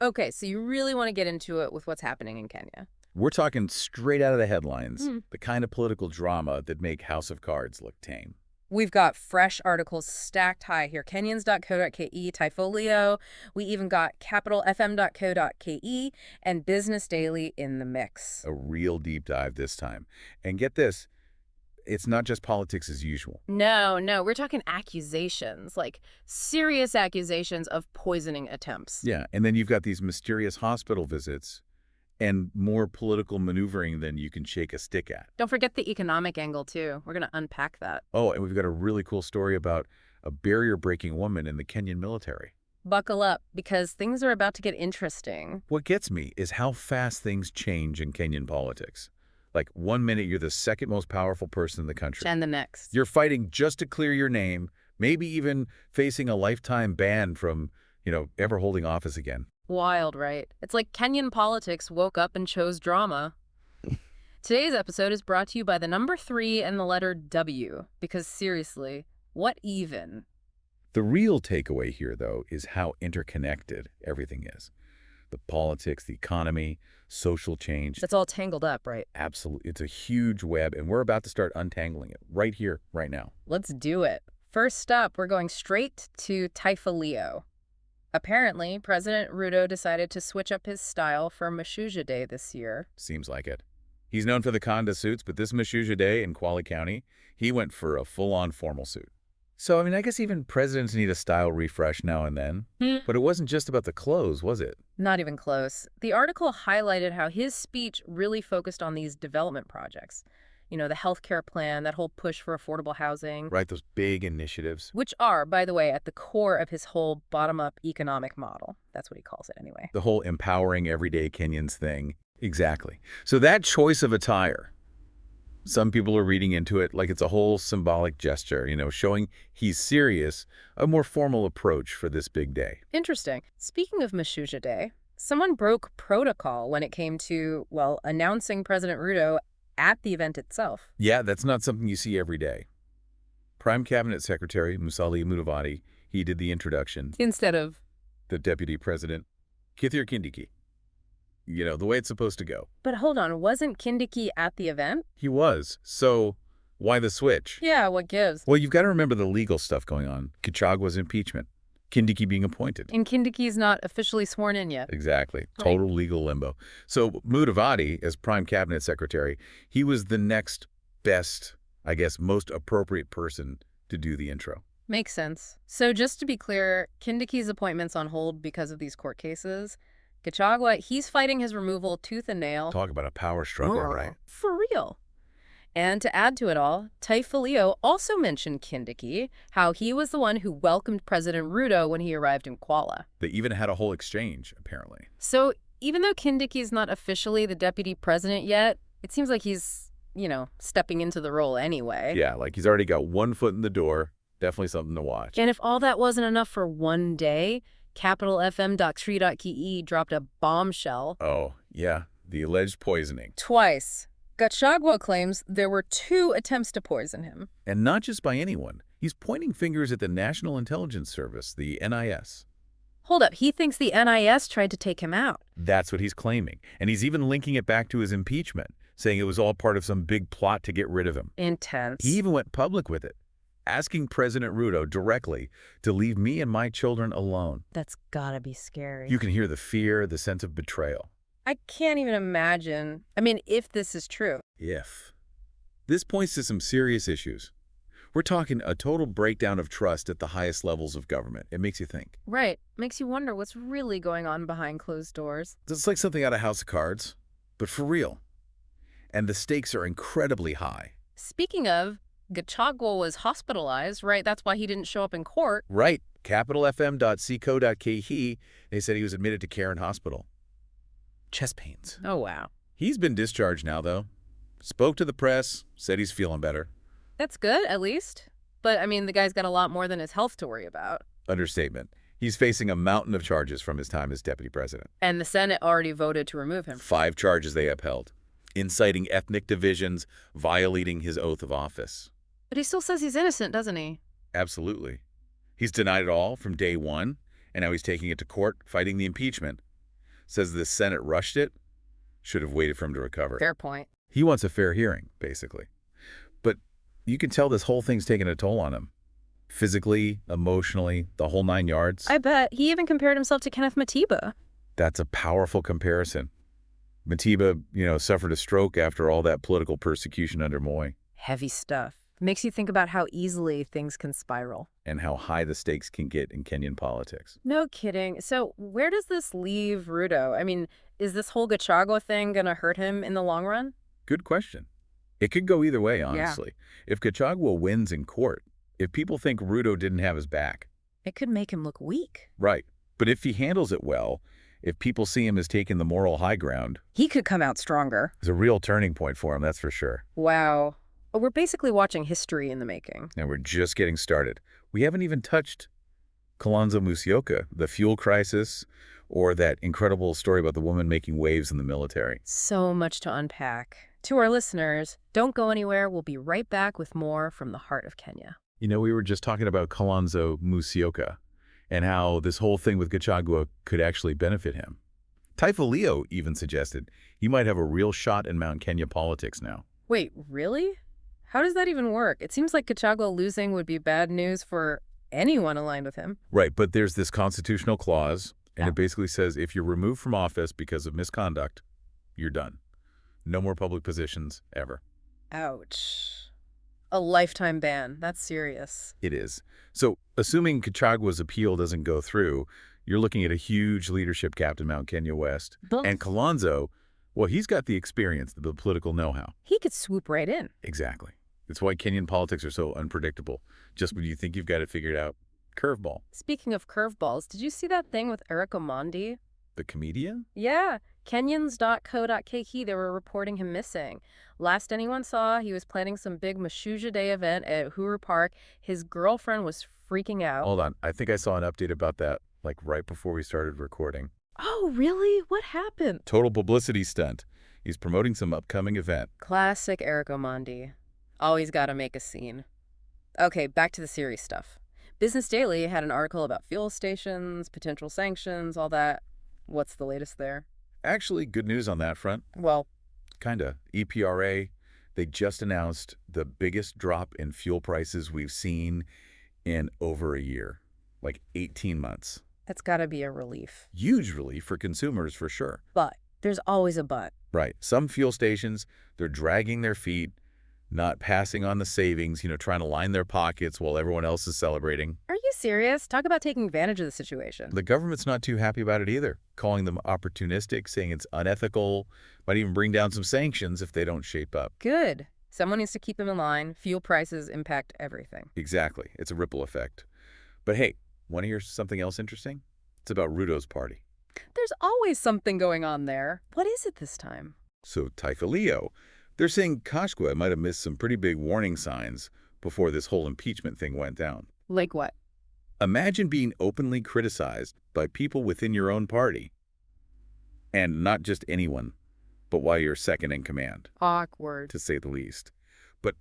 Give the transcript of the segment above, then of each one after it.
Okay, so you really want to get into it with what's happening in Kenya. We're talking straight out of the headlines, Hmm. the kind of political drama that make House of Cards look tame. We've got fresh articles stacked high here. Kenyans.co.ke, Tyfolio. We even got capitalfm.co.ke and Business Daily in the mix. A real deep dive this time. And get this, it's not just politics as usual. No, no, we're talking accusations, like serious accusations of poisoning attempts. Yeah, and then you've got these mysterious hospital visits and more political maneuvering than you can shake a stick at. Don't forget the economic angle, too. We're going to unpack that. Oh, and we've got a really cool story about a barrier-breaking woman in the Kenyan military. Buckle up, because things are about to get interesting. What gets me is how fast things change in Kenyan politics. Like, 1 minute you're the second most powerful person in the country. And the next. You're fighting just to clear your name, maybe even facing a lifetime ban from, ever holding office again. Wild, right? It's like Kenyan politics woke up and chose drama. Today's episode is brought to you by the number 3 and the letter W, because seriously, what even? The real takeaway here, though, is how interconnected everything is. The politics, the economy, social change. That's all tangled up, right? Absolutely. It's a huge web, and we're about to start untangling it right here, right now. Let's do it. First up, we're going straight to Tyfolio. Apparently, President Ruto decided to switch up his style for Mashujaa Day this year. Seems like it. He's known for the Conda suits, but this Mashujaa Day in Kwale County, he went for a full-on formal suit. So, I guess even presidents need a style refresh now and then. But it wasn't just about the clothes, was it? Not even close. The article highlighted how his speech really focused on these development projects. The healthcare plan, that whole push for affordable housing. Right, those big initiatives. Which are, by the way, at the core of his whole bottom-up economic model. That's what he calls it anyway. The whole empowering everyday Kenyans thing. Exactly. So that choice of attire, some people are reading into it like it's a whole symbolic gesture, showing he's serious, a more formal approach for this big day. Interesting. Speaking of Mashujaa Day, someone broke protocol when it came to, announcing President Ruto at the event itself. Yeah, that's not something you see every day. Prime Cabinet Secretary Musalia Mudavadi, he did the introduction. Instead of the Deputy President, Kithure Kindiki. The way it's supposed to go. But hold on, wasn't Kindiki at the event? He was. So why the switch? Yeah, what gives? Well, you've got to remember the legal stuff going on. Gachagua's impeachment. Kindiki being appointed. And Kindiki's not officially sworn in yet. Exactly. Total legal limbo. So Mudavadi, as Prime Cabinet Secretary, he was the next best, most appropriate person to do the intro. Makes sense. So just to be clear, Kindiki's appointment's on hold because of these court cases. Gachagua, he's fighting his removal tooth and nail. Talk about a power struggle, right? For real. And to add to it all, Tyfolio also mentioned Kindiki, how he was the one who welcomed President Ruto when he arrived in Kwale. They even had a whole exchange, apparently. So even though Kindiki's not officially the deputy president yet, it seems like he's, stepping into the role anyway. Yeah, like he's already got one foot in the door. Definitely something to watch. And if all that wasn't enough for one day, capitalfm.3.ke dropped a bombshell. Oh, yeah, the alleged poisoning. Twice. Gachagua claims there were 2 attempts to poison him. And not just by anyone. He's pointing fingers at the National Intelligence Service, the NIS. Hold up, he thinks the NIS tried to take him out. That's what he's claiming. And he's even linking it back to his impeachment, saying it was all part of some big plot to get rid of him. Intense. He even went public with it, asking President Ruto directly to leave me and my children alone. That's gotta be scary. You can hear the fear, the sense of betrayal. I can't even imagine. If this is true. If. This points to some serious issues. We're talking a total breakdown of trust at the highest levels of government. It makes you think. Right. Makes you wonder what's really going on behind closed doors. It's like something out of House of Cards, but for real. And the stakes are incredibly high. Speaking of, Gachagua was hospitalized, right? That's why he didn't show up in court. Right. capitalfm.co.ke, they said he was admitted to care in hospital. Chest pains. Oh, wow. He's been discharged now, though. Spoke to the press, said he's feeling better. That's good, at least. But, the guy's got a lot more than his health to worry about. Understatement. He's facing a mountain of charges from his time as deputy president. And the Senate already voted to remove him. 5 charges they upheld. Inciting ethnic divisions, violating his oath of office. But he still says he's innocent, doesn't he? Absolutely. He's denied it all from day one, and now he's taking it to court, fighting the impeachment. says the Senate rushed it, should have waited for him to recover. Fair point. He wants a fair hearing, basically. But you can tell this whole thing's taking a toll on him. Physically, emotionally, the whole 9 yards. I bet. He even compared himself to Kenneth Matiba. That's a powerful comparison. Matiba, suffered a stroke after all that political persecution under Moi. Heavy stuff. Makes you think about how easily things can spiral. And how high the stakes can get in Kenyan politics. No kidding. So where does this leave Ruto? I mean, is this whole Gachagua thing going to hurt him in the long run? Good question. It could go either way, honestly. Yeah. If Gachagua wins in court, if people think Ruto didn't have his back, it could make him look weak. Right. But if he handles it well, if people see him as taking the moral high ground, he could come out stronger. It's a real turning point for him, that's for sure. Wow. We're basically watching history in the making. And we're just getting started. We haven't even touched Kalonzo Musyoka, the fuel crisis, or that incredible story about the woman making waves in the military. So much to unpack. To our listeners, don't go anywhere. We'll be right back with more from the heart of Kenya. We were just talking about Kalonzo Musyoka and how this whole thing with Gachagua could actually benefit him. Taifa Leo even suggested he might have a real shot in Mount Kenya politics now. Wait, really? How does that even work? It seems like Gachagua losing would be bad news for anyone aligned with him. Right, but there's this constitutional clause, and it basically says if you're removed from office because of misconduct, you're done. No more public positions ever. Ouch. A lifetime ban. That's serious. It is. So, assuming Gachagua's appeal doesn't go through, you're looking at a huge leadership gap in Mount Kenya West. And Kalonzo, well, he's got the experience, the political know-how. He could swoop right in. Exactly. It's why Kenyan politics are so unpredictable. Just when you think you've got it figured out, curveball. Speaking of curveballs, did you see that thing with Eric Omondi? The comedian? Yeah. Kenyans.co.kk, they were reporting him missing. Last anyone saw, he was planning some big Mashujaa Day event at Uhuru Park. His girlfriend was freaking out. Hold on. I think I saw an update about that, like right before we started recording. Oh, really? What happened? Total publicity stunt. He's promoting some upcoming event. Classic Eric Omondi. Always gotta make a scene. Okay, back to the serious stuff. Business Daily had an article about fuel stations, potential sanctions, all that. What's the latest there? Actually, good news on that front. Well, kinda. EPRA, they just announced the biggest drop in fuel prices we've seen in over a year, like 18 months. That's gotta be a relief. Huge relief for consumers, for sure. But there's always a but. Right. Some fuel stations, they're dragging their feet, not passing on the savings, trying to line their pockets while everyone else is celebrating. Are you serious? Talk about taking advantage of the situation. The government's not too happy about it either, calling them opportunistic, saying it's unethical, might even bring down some sanctions if they don't shape up. Good. Someone needs to keep them in line. Fuel prices impact everything. Exactly. It's a ripple effect. But hey, want to hear something else interesting? It's about Ruto's party. There's always something going on there. What is it this time? So Taifa Leo, they're saying Gachagua might have missed some pretty big warning signs before this whole impeachment thing went down. Like what? Imagine being openly criticized by people within your own party. And not just anyone, but while you're second in command. Awkward. To say the least. But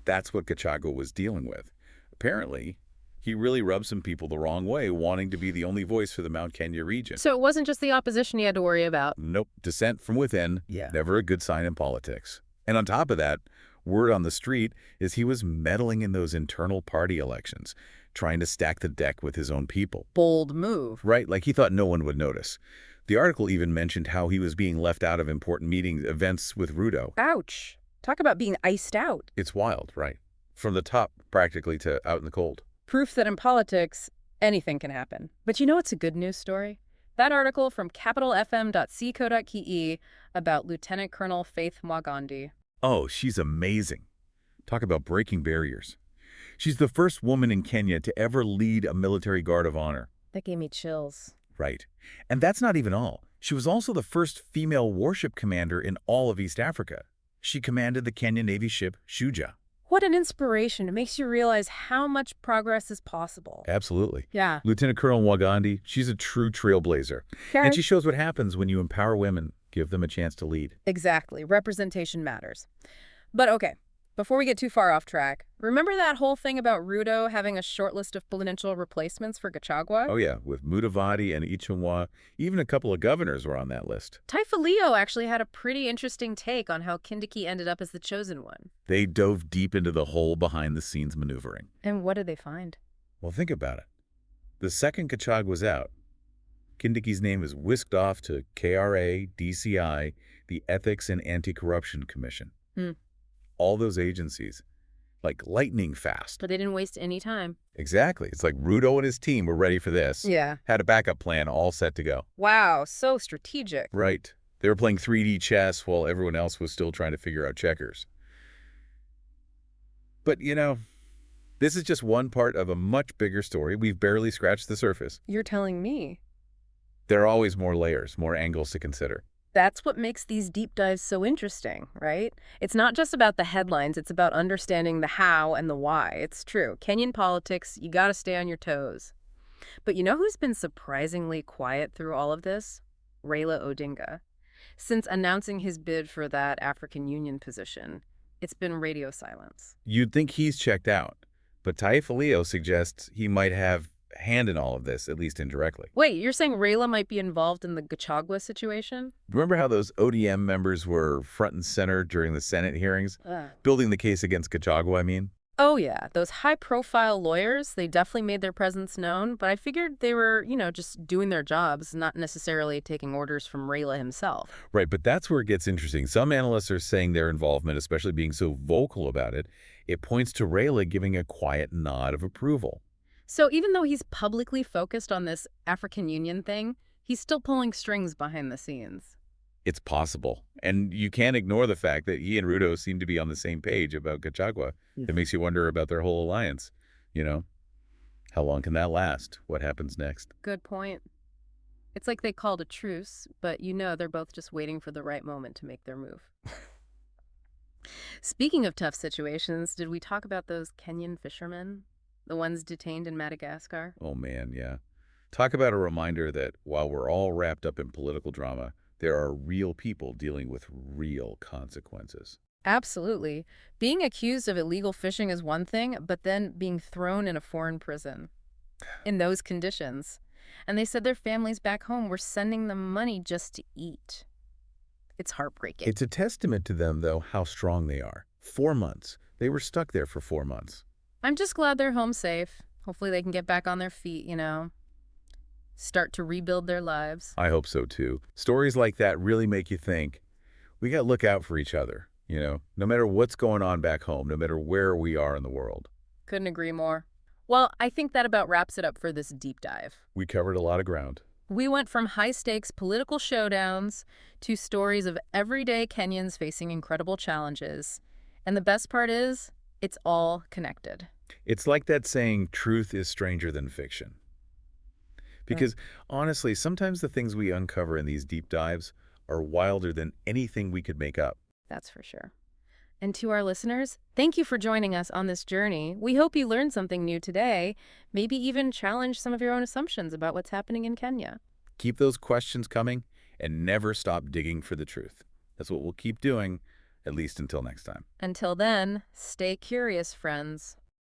that's what Gachagua was dealing with. Apparently, he really rubbed some people the wrong way, wanting to be the only voice for the Mount Kenya region. So it wasn't just the opposition he had to worry about? Nope. Dissent from within, never a good sign in politics. And on top of that, word on the street is he was meddling in those internal party elections, trying to stack the deck with his own people. Bold move. Right, like he thought no one would notice. The article even mentioned how he was being left out of important events with Ruto. Ouch. Talk about being iced out. It's wild, right? From the top, practically, to out in the cold. Proof that in politics, anything can happen. But you know what's a good news story? That article from capitalfm.co.ke about Lieutenant Colonel Faith Mwagandi. Oh, she's amazing. Talk about breaking barriers. She's the first woman in Kenya to ever lead a military guard of honor. That gave me chills. Right. And that's not even all. She was also the first female warship commander in all of East Africa. She commanded the Kenyan Navy ship Mashujaa. What an inspiration. It makes you realize how much progress is possible. Absolutely. Yeah. Lieutenant Colonel Mwagandi, she's a true trailblazer. And she shows what happens when you empower women, give them a chance to lead. Exactly. Representation matters. But okay, Before we get too far off track, remember that whole thing about Ruto having a short list of potential replacements for Gachagua? Oh yeah, with Mudavadi and Ichung'wah, even a couple of governors were on that list. Leo actually had a pretty interesting take on how Kindiki ended up as the chosen one. They dove deep into the whole behind-the-scenes maneuvering. And what did they find? Well, think about it. The second Gachagua was out, Kindiki's name is whisked off to KRA, DCI, the Ethics and Anti-Corruption Commission. All those agencies, like lightning fast. But they didn't waste any time. Exactly. It's like Ruto and his team were ready for this. Yeah. Had a backup plan all set to go. Wow, so strategic. Right. They were playing 3D chess while everyone else was still trying to figure out checkers. But, this is just one part of a much bigger story. We've barely scratched the surface. You're telling me. There are always more layers, more angles to consider. That's what makes these deep dives so interesting, right? It's not just about the headlines, it's about understanding the how and the why. It's true. Kenyan politics, you gotta stay on your toes. But you know who's been surprisingly quiet through all of this? Raila Odinga. Since announcing his bid for that African Union position, it's been radio silence. You'd think he's checked out, but Leo suggests he might have a hand in all of this, at least indirectly. Wait, you're saying Raila might be involved in the Gachagua situation? Remember how those ODM members were front and center during the Senate hearings? Building the case against Gachagua, I mean? Oh, yeah. Those high-profile lawyers, they definitely made their presence known, but I figured they were, just doing their jobs, not necessarily taking orders from Raila himself. Right, but that's where it gets interesting. Some analysts are saying their involvement, especially being so vocal about it, it points to Raila giving a quiet nod of approval. So even though he's publicly focused on this African Union thing, he's still pulling strings behind the scenes. It's possible. And you can't ignore the fact that he and Ruto seem to be on the same page about Gachagua. It makes you wonder about their whole alliance. How long can that last? What happens next? Good point. It's like they called a truce, but they're both just waiting for the right moment to make their move. Speaking of tough situations, did we talk about those Kenyan fishermen? The ones detained in Madagascar? Oh, man, yeah. Talk about a reminder that while we're all wrapped up in political drama, there are real people dealing with real consequences. Absolutely. Being accused of illegal fishing is one thing, but then being thrown in a foreign prison in those conditions. And they said their families back home were sending them money just to eat. It's heartbreaking. It's a testament to them, though, how strong they are. 4 months. They were stuck there for 4 months. I'm just glad they're home safe. Hopefully they can get back on their feet, start to rebuild their lives. I hope so, too. Stories like that really make you think we got to look out for each other, no matter what's going on back home, no matter where we are in the world. Couldn't agree more. Well, I think that about wraps it up for this deep dive. We covered a lot of ground. We went from high-stakes political showdowns to stories of everyday Kenyans facing incredible challenges. And the best part is, it's all connected. It's like that saying, truth is stranger than fiction. Because honestly, sometimes the things we uncover in these deep dives are wilder than anything we could make up. That's for sure. And to our listeners, thank you for joining us on this journey. We hope you learned something new today, maybe even challenge some of your own assumptions about what's happening in Kenya. Keep those questions coming and never stop digging for the truth. That's what we'll keep doing, at least until next time. Until then, stay curious, friends.